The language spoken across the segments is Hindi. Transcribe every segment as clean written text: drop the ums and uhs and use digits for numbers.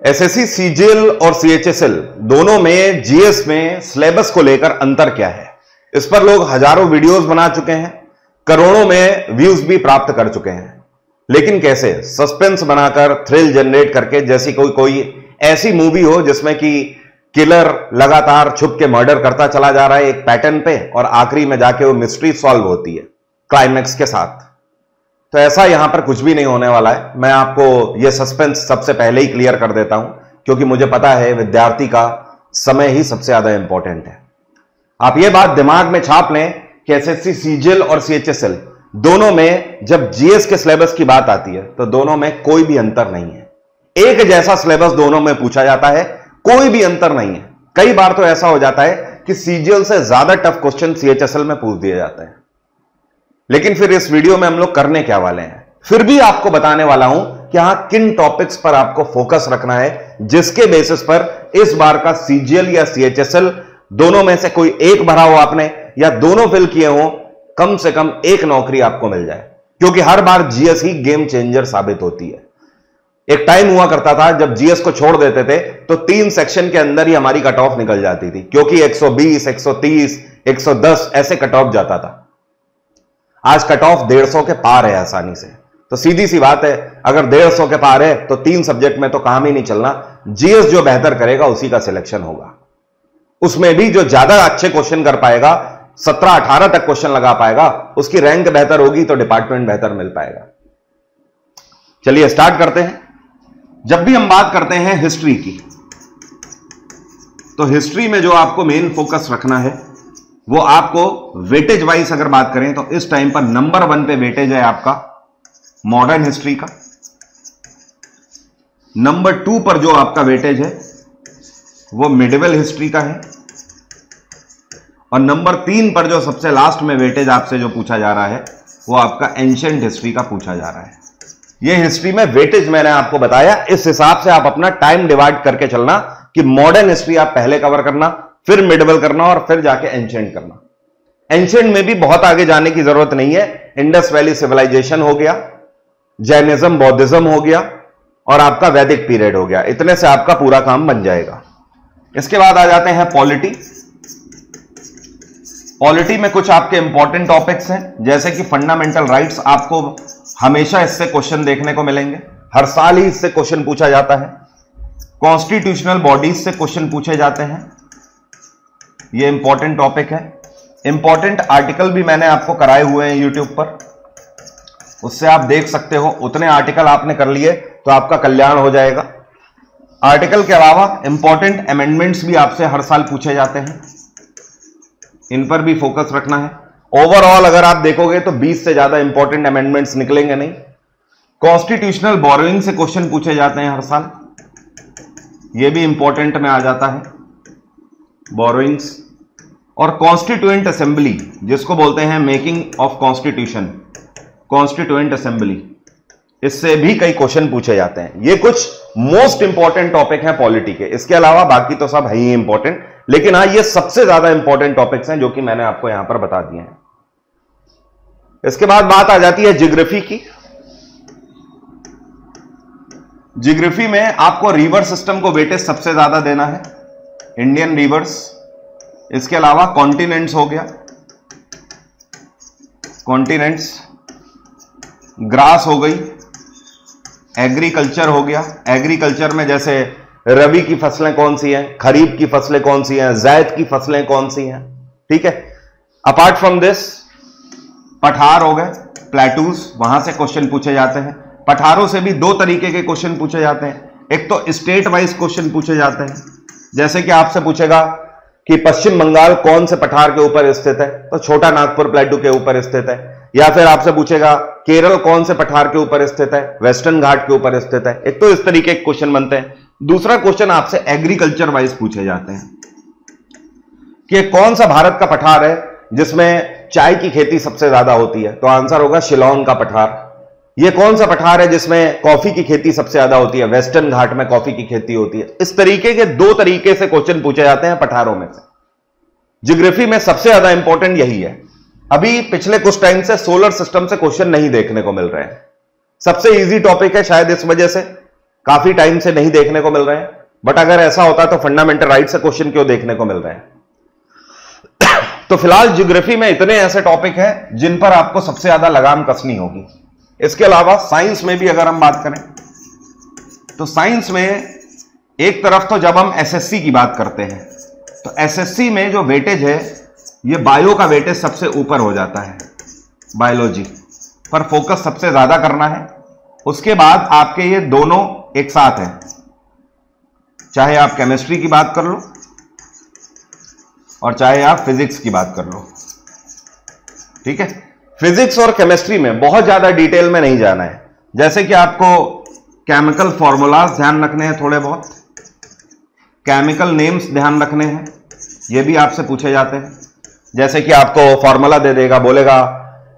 एसएससी सीजीएल और सीएचएसएल दोनों में जीएस में सिलेबस को लेकर अंतर क्या है, इस पर लोग हजारों वीडियोस बना चुके हैं, करोड़ों में व्यूज भी प्राप्त कर चुके हैं। लेकिन कैसे? सस्पेंस बनाकर, थ्रिल जनरेट करके, जैसी कोई ऐसी मूवी हो जिसमें कि किलर लगातार छुप के मर्डर करता चला जा रहा है एक पैटर्न पे और आखिरी में जाके वो मिस्ट्री सॉल्व होती है क्लाइमैक्स के साथ। तो ऐसा यहां पर कुछ भी नहीं होने वाला है। मैं आपको यह सस्पेंस सबसे पहले ही क्लियर कर देता हूं, क्योंकि मुझे पता है विद्यार्थी का समय ही सबसे ज्यादा इंपॉर्टेंट है। आप यह बात दिमाग में छाप लें कि एसएससी सीजीएल और सीएचएसएल दोनों में जब जीएस के सिलेबस की बात आती है तो दोनों में कोई भी अंतर नहीं है। एक जैसा सिलेबस दोनों में पूछा जाता है, कोई भी अंतर नहीं है। कई बार तो ऐसा हो जाता है कि सीजीएल से ज्यादा टफ क्वेश्चन सीएचएसएल में पूछ दिए जाते हैं। लेकिन फिर इस वीडियो में हम लोग करने क्या वाले हैं, फिर भी आपको बताने वाला हूं कि हां किन टॉपिक्स पर आपको फोकस रखना है, जिसके बेसिस पर इस बार का सीजीएल या सीएचएसएल दोनों में से कोई एक भरा हो आपने या दोनों फिल किए हो, कम से कम एक नौकरी आपको मिल जाए। क्योंकि हर बार जीएस ही गेम चेंजर साबित होती है। एक टाइम हुआ करता था जब जीएस को छोड़ देते थे तो 3 सेक्शन के अंदर ही हमारी कट ऑफ निकल जाती थी, क्योंकि 120, 130, 110 ऐसे कट ऑफ जाता था। आज कट ऑफ 150 के पार है आसानी से। तो सीधी सी बात है, अगर 150 के पार है तो 3 सब्जेक्ट में तो काम ही नहीं चलना। जीएस जो बेहतर करेगा उसी का सिलेक्शन होगा। उसमें भी जो ज्यादा अच्छे क्वेश्चन कर पाएगा, 17-18 तक क्वेश्चन लगा पाएगा, उसकी रैंक बेहतर होगी तो डिपार्टमेंट बेहतर मिल पाएगा। चलिए स्टार्ट करते हैं। जब भी हम बात करते हैं हिस्ट्री की, तो हिस्ट्री में जो आपको मेन फोकस रखना है वो आपको वेटेज वाइज अगर बात करें तो इस टाइम पर नंबर 1 पे वेटेज है आपका मॉडर्न हिस्ट्री का। नंबर 2 पर जो आपका वेटेज है वो मिडिवल हिस्ट्री का है। और नंबर 3 पर जो सबसे लास्ट में वेटेज आपसे जो पूछा जा रहा है वो आपका एंशिएंट हिस्ट्री का पूछा जा रहा है। ये हिस्ट्री में वेटेज मैंने आपको बताया, इस हिसाब से आप अपना टाइम डिवाइड करके चलना कि मॉडर्न हिस्ट्री आप पहले कवर करना, फिर मिडिवल करना और फिर जाके एंशिएंट करना। एंशिएंट में भी बहुत आगे जाने की जरूरत नहीं है। इंडस वैली सिविलाइजेशन हो गया, जैनिज्म बौद्धिज्म हो गया और आपका वैदिक पीरियड हो गया। इतने से आपका पूरा काम बन जाएगा। इसके बाद आ जाते हैं पॉलिटी। पॉलिटी में कुछ आपके इंपॉर्टेंट टॉपिक्स हैं, जैसे कि फंडामेंटल राइट्स। आपको हमेशा इससे क्वेश्चन देखने को मिलेंगे, हर साल ही इससे क्वेश्चन पूछा जाता है। कॉन्स्टिट्यूशनल बॉडीज से क्वेश्चन पूछे जाते हैं, ये इंपॉर्टेंट टॉपिक है। इंपॉर्टेंट आर्टिकल भी मैंने आपको कराए हुए हैं यूट्यूब पर, उससे आप देख सकते हो। उतने आर्टिकल आपने कर लिए तो आपका कल्याण हो जाएगा। आर्टिकल के अलावा इंपॉर्टेंट अमेंडमेंट्स भी आपसे हर साल पूछे जाते हैं, इन पर भी फोकस रखना है। ओवरऑल अगर आप देखोगे तो 20 से ज्यादा इंपॉर्टेंट अमेंडमेंट्स निकलेंगे नहीं। कॉन्स्टिट्यूशनल बोरोइंग से क्वेश्चन पूछे जाते हैं हर साल, ये भी इंपॉर्टेंट में आ जाता है, बोरोइंग्स। और कॉन्स्टिट्यूएंट असेंबली, जिसको बोलते हैं making of constitution, constituent assembly, इससे भी कई क्वेश्चन पूछे जाते हैं। ये कुछ मोस्ट इंपॉर्टेंट टॉपिक हैं पॉलिटी के। इसके अलावा बाकी तो सब है ही इंपॉर्टेंट, लेकिन हाँ ये सबसे ज्यादा इंपॉर्टेंट टॉपिक्स हैं जो कि मैंने आपको यहां पर बता दिए हैं। इसके बाद बात आ जाती है ज्योग्राफी की। ज्योग्राफी में आपको रिवर सिस्टम को वेटेज सबसे ज्यादा देना है, इंडियन रिवर्स। इसके अलावा कॉन्टिनेंट्स हो गया, कॉन्टिनेंट्स, ग्रास हो गई, एग्रीकल्चर हो गया। एग्रीकल्चर में जैसे रबी की फसलें कौन सी हैं, खरीफ की फसलें कौन सी हैं, जायद की फसलें कौन सी हैं, ठीक है। अपार्ट फ्रॉम दिस पठार हो गए, प्लेटूज, वहां से क्वेश्चन पूछे जाते हैं। पठारों से भी 2 तरीके के क्वेश्चन पूछे जाते हैं। एक तो स्टेट वाइज क्वेश्चन पूछे जाते हैं, जैसे कि आपसे पूछेगा कि पश्चिम बंगाल कौन से पठार के ऊपर स्थित है, तो छोटा नागपुर प्लेटू के ऊपर स्थित है। या फिर आपसे पूछेगा केरल कौन से पठार के ऊपर स्थित है, वेस्टर्न घाट के ऊपर स्थित है। एक तो इस तरीके के क्वेश्चन बनते हैं। दूसरा क्वेश्चन आपसे एग्रीकल्चर वाइज पूछे जाते हैं कि कौन सा भारत का पठार है जिसमें चाय की खेती सबसे ज्यादा होती है, तो आंसर होगा शिलांग का पठार। ये कौन सा पठार है जिसमें कॉफी की खेती सबसे ज्यादा होती है, वेस्टर्न घाट में कॉफी की खेती होती है। इस तरीके के 2 तरीके से क्वेश्चन पूछे जाते हैं पठारों में से। ज्योग्राफी में सबसे ज्यादा इंपॉर्टेंट यही है। अभी पिछले कुछ टाइम से सोलर सिस्टम से क्वेश्चन नहीं देखने को मिल रहे हैं। सबसे इजी टॉपिक है शायद इस वजह से, काफी टाइम से नहीं देखने को मिल रहे हैं, बट अगर ऐसा होता तो फंडामेंटल राइट से क्वेश्चन क्यों देखने को मिल रहे हैं। तो फिलहाल ज्योग्राफी में इतने ऐसे टॉपिक हैं जिन पर आपको सबसे ज्यादा लगाम कसनी होगी। इसके अलावा साइंस में भी अगर हम बात करें तो साइंस में एक तरफ तो जब हम एसएससी की बात करते हैं तो एसएससी में जो वेटेज है ये बायो का वेटेज सबसे ऊपर हो जाता है, बायोलॉजी पर फोकस सबसे ज्यादा करना है। उसके बाद आपके ये दोनों एक साथ हैं, चाहे आप केमिस्ट्री की बात कर लो और चाहे आप फिजिक्स की बात कर लो, ठीक है। फिजिक्स और केमिस्ट्री में बहुत ज्यादा डिटेल में नहीं जाना है, जैसे कि आपको केमिकल फॉर्मूलाज ध्यान रखने हैं, थोड़े बहुत केमिकल नेम्स ध्यान रखने हैं, ये भी आपसे पूछे जाते हैं। जैसे कि आपको फॉर्मूला दे देगा, बोलेगा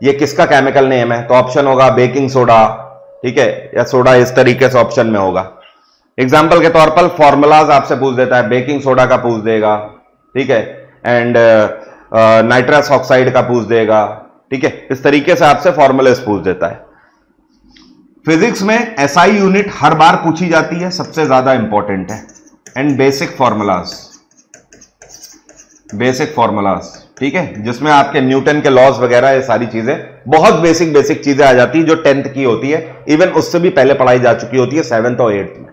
ये किसका केमिकल नेम है, तो ऑप्शन होगा बेकिंग सोडा, ठीक है, या सोडा, इस तरीके से ऑप्शन में होगा। एग्जाम्पल के तौर पर फॉर्मूलाज आपसे पूछ देता है, बेकिंग सोडा का पूछ देगा, ठीक है, एंड नाइट्रस ऑक्साइड का पूछ देगा, ठीक है, इस तरीके से आपसे फॉर्मूलेस पूछ देता है। फिजिक्स में एसआई यूनिट हर बार पूछी जाती है, सबसे ज्यादा इंपॉर्टेंट है, एंड बेसिक फॉर्मूलाज, ठीक है, जिसमें आपके न्यूटन के लॉज वगैरह ये सारी चीजें, बहुत बेसिक चीजें आ जाती है जो 10th की होती है, इवन उससे भी पहले पढ़ाई जा चुकी होती है 7th और 8th में।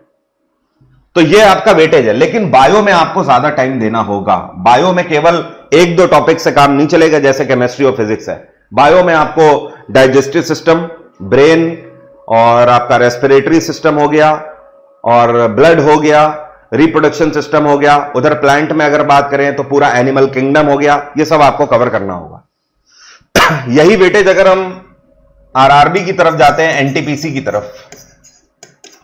तो ये आपका वेटेज है। लेकिन बायो में आपको ज्यादा टाइम देना होगा। बायो में केवल 1-2 टॉपिक से काम नहीं चलेगा, जैसे केमिस्ट्री और फिजिक्स है। बायो में आपको डाइजेस्टिव सिस्टम, ब्रेन और आपका रेस्पिरेटरी सिस्टम हो गया, और ब्लड हो गया, रिप्रोडक्शन सिस्टम हो गया, उधर प्लांट में अगर बात करें तो पूरा एनिमल किंगडम हो गया, ये सब आपको कवर करना होगा। यही वेटेज अगर हम आरआरबी की तरफ जाते हैं, एनटीपीसी की तरफ,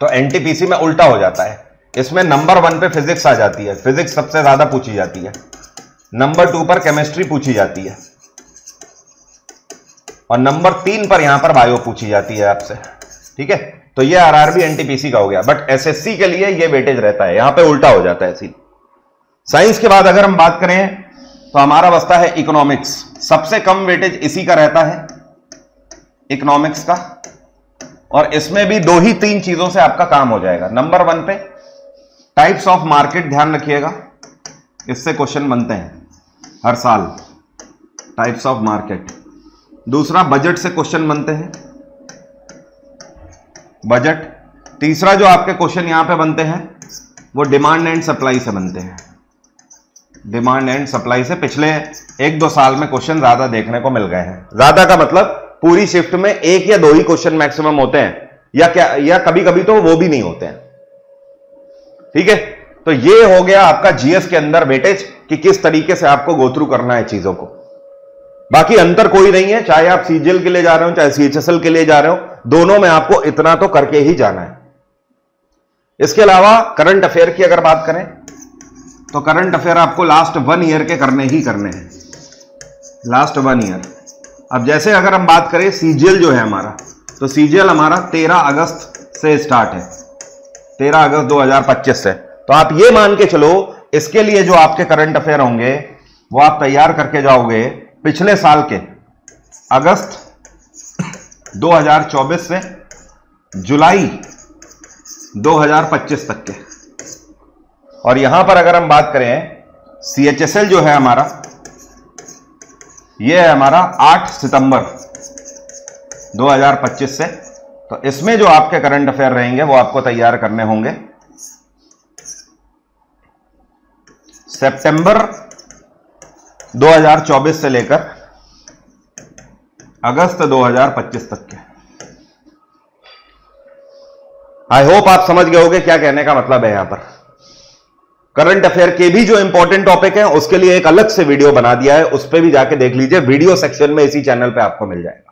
तो एनटीपीसी में उल्टा हो जाता है। इसमें नंबर 1 पे फिजिक्स आ जाती है, फिजिक्स सबसे ज्यादा पूछी जाती है, नंबर 2 पर केमिस्ट्री पूछी जाती है, और नंबर 3 पर यहां पर बायो पूछी जाती है आपसे, ठीक है। तो ये आरआरबी एनटीपीसी का हो गया, बट एसएससी के लिए ये वेटेज रहता है, यहां पे उल्टा हो जाता है सीन। साइंस के बाद अगर हम बात करें तो हमारा बचता है इकोनॉमिक्स। सबसे कम वेटेज इसी का रहता है, इकोनॉमिक्स का, और इसमें भी 2 ही 3 चीजों से आपका काम हो जाएगा। नंबर 1 पे टाइप्स ऑफ मार्केट ध्यान रखिएगा, इससे क्वेश्चन बनते हैं हर साल, टाइप्स ऑफ मार्केट। दूसरा, बजट से क्वेश्चन बनते हैं, बजट। तीसरा जो आपके क्वेश्चन यहां पे बनते हैं वो डिमांड एंड सप्लाई से बनते हैं, डिमांड एंड सप्लाई से पिछले 1-2 साल में क्वेश्चन ज्यादा देखने को मिल गए हैं। ज्यादा का मतलब पूरी शिफ्ट में 1 या 2 ही क्वेश्चन मैक्सिमम होते हैं, या कभी कभी तो वो भी नहीं होते हैं, ठीक है। तो ये हो गया आपका जीएस के अंदर वेटेज कि किस तरीके से आपको गो थ्रू करना है चीजों को। बाकी अंतर कोई नहीं है, चाहे आप सीजीएल के लिए जा रहे हो चाहे सीएचएसएल के लिए जा रहे हो, दोनों में आपको इतना तो करके ही जाना है। इसके अलावा करंट अफेयर की अगर बात करें तो करंट अफेयर आपको लास्ट 1 ईयर के करने ही करने हैं, लास्ट 1 ईयर। अब जैसे अगर हम बात करें सीजीएल जो है हमारा, तो सीजीएल हमारा 13 अगस्त से स्टार्ट है, 13 अगस्त 2025 से। तो आप ये मान के चलो इसके लिए जो आपके करंट अफेयर होंगे वो आप तैयार करके जाओगे पिछले साल के अगस्त 2024 से जुलाई 2025 तक के। और यहां पर अगर हम बात करें सीएचएसएल जो है हमारा, यह है हमारा 8 सितंबर 2025 से। तो इसमें जो आपके करंट अफेयर रहेंगे वो आपको तैयार करने होंगे सितंबर 2024 से लेकर अगस्त 2025 तक के। आई होप आप समझ गए होंगे क्या कहने का मतलब है। यहां पर करंट अफेयर के भी जो इंपॉर्टेंट टॉपिक है उसके लिए एक अलग से वीडियो बना दिया है, उस पर भी जाके देख लीजिए, वीडियो सेक्शन में इसी चैनल पे आपको मिल जाएगा।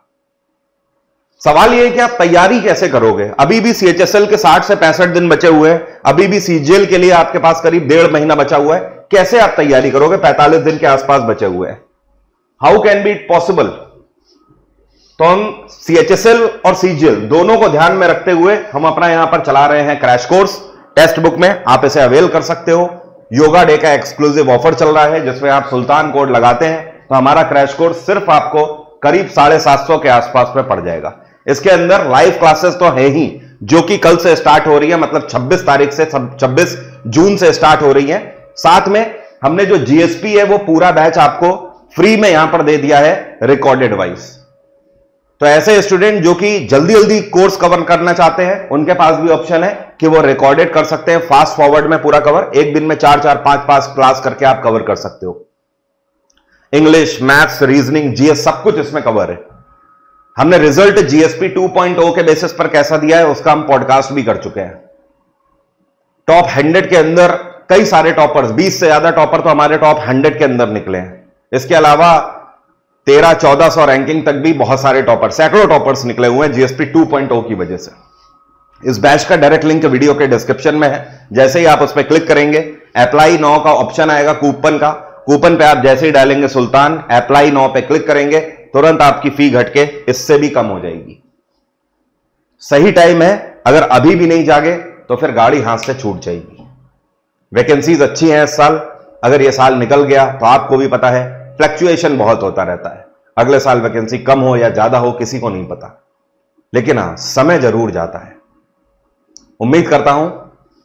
सवाल यह है कि आप तैयारी कैसे करोगे। अभी भी सीएचएसएल के 60 से 65 दिन बचे हुए हैं, अभी भी सीजीएल के लिए आपके पास करीब 1.5 महीना बचा हुआ है। कैसे आप तैयारी करोगे, 45 दिन के आसपास बचे हुए हैं। How can be it possible. तो हम सीएचएसएल और सीजीएल दोनों को ध्यान में रखते हुए हम अपना यहां पर चला रहे हैं क्रैश कोर्स टेक्स्ट बुक में, आप इसे अवेल कर सकते हो। योगा डे का एक्सक्लूसिव ऑफर चल रहा है जिसमें आप सुल्तान कोड लगाते हैं तो हमारा क्रैश कोर्स सिर्फ आपको करीब 750 के आसपास में पड़ जाएगा। इसके अंदर लाइव क्लासेस तो है ही, जो कि कल से स्टार्ट हो रही है, मतलब 26 तारीख से 26 जून से स्टार्ट हो रही है। साथ में हमने जो जीएसपी है वो पूरा बैच आपको फ्री में यहां पर दे दिया है रिकॉर्डेड वाइज। तो ऐसे स्टूडेंट जो कि जल्दी जल्दी कोर्स कवर करना चाहते हैं उनके पास भी ऑप्शन है कि वो रिकॉर्डेड कर सकते हैं, फास्ट फॉरवर्ड में पूरा कवर, एक दिन में 4-4, 5-5 क्लास करके आप कवर कर सकते हो। इंग्लिश, मैथ्स, रीजनिंग, जीएस सब कुछ इसमें कवर है। हमने रिजल्ट जीएसपी 2.0 के बेसिस पर कैसा दिया है उसका हम पॉडकास्ट भी कर चुके हैं। टॉप 100 के अंदर कई सारे टॉपर्स, 20 से ज्यादा टॉपर तो हमारे टॉप 100 के अंदर निकले हैं। इसके अलावा 1300-1400 रैंकिंग तक भी बहुत सारे टॉपर, सैकड़ों टॉपर्स निकले हुए हैं जीएसपी 2.0 की वजह से। इस बैच का डायरेक्ट लिंक वीडियो के डिस्क्रिप्शन में है। जैसे ही आप उस पर क्लिक करेंगे, अप्लाई नाउ का ऑप्शन आएगा कूपन का, कूपन पे आप जैसे ही डालेंगे सुल्तान, अप्लाई नाउ पे क्लिक करेंगे, तुरंत आपकी फी घट के इससे भी कम हो जाएगी। सही टाइम है, अगर अभी भी नहीं जागे तो फिर गाड़ी हाथ से छूट जाएगी। वैकेंसीज अच्छी हैं इस साल, अगर यह साल निकल गया तो आपको भी पता है फ्लक्चुएशन बहुत होता रहता है, अगले साल वैकेंसी कम हो या ज्यादा हो किसी को नहीं पता, लेकिन हां समय जरूर जाता है। उम्मीद करता हूं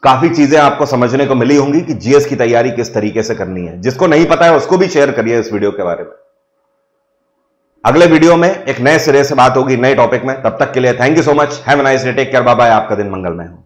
काफी चीजें आपको समझने को मिली होंगी कि जीएस की तैयारी किस तरीके से करनी है। जिसको नहीं पता है उसको भी शेयर करिए इस वीडियो के बारे में। अगले वीडियो में एक नए सिरे से बात होगी नए टॉपिक में। तब तक के लिए thank you so much, have a nice day, take care, bye bye, आपका दिन मंगलमय हो।